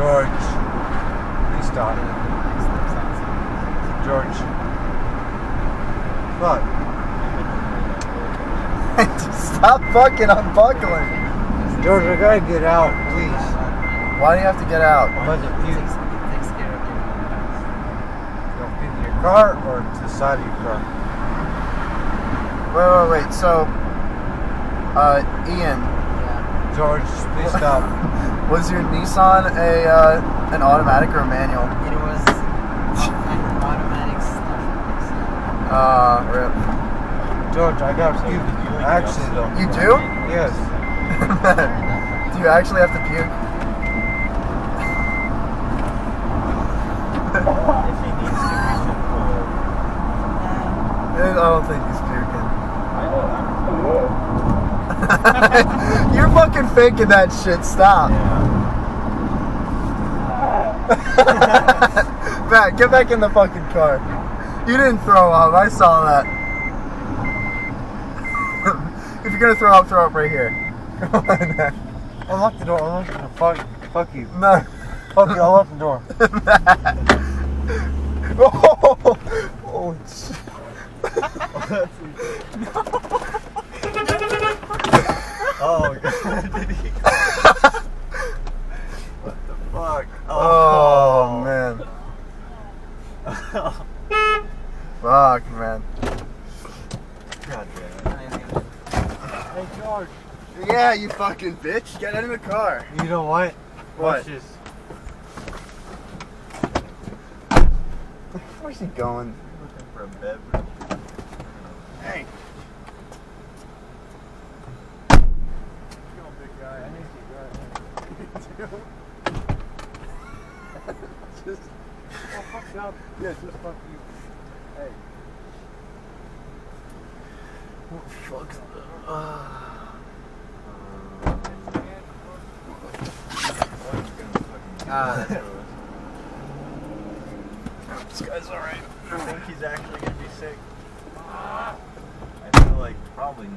George, please stop. George. Fuck. Stop fucking unbuckling. George, I gotta get out, please. Why do you have to get out? I'm about to puke. Don't puke in your car or to the side of your car? Wait. So, Ian. George, please stop. Was your Nissan an automatic or a manual? It was an automatic stuff. Rip. George, I got puke. Actually, though. You do? Yes. Do you actually have to puke? If he needs to, we should pull I over. don't think he's puking. I know. You're fucking faking that shit. Stop. Matt, get back in the fucking car. You didn't throw up. I saw that. If you're gonna throw up right here. Come on, Matt. Unlock the door. Unlock the door. Fuck you. No. Fuck you. Unlock the door. Oh shit. Oh god. Did he? What the fuck? Oh man. Fuck, man. God damn it. Hey George. Yeah, you fucking bitch. Get out of the car. You know what? What? Watch this. Where's he going? Looking for a beverage. Hey. Go, big guy. I need you, guy. Just. Oh, fuck up. Yeah, just fuck you. Hey. What the fuck's This guy's alright. I think he's actually gonna be sick. I feel like probably not.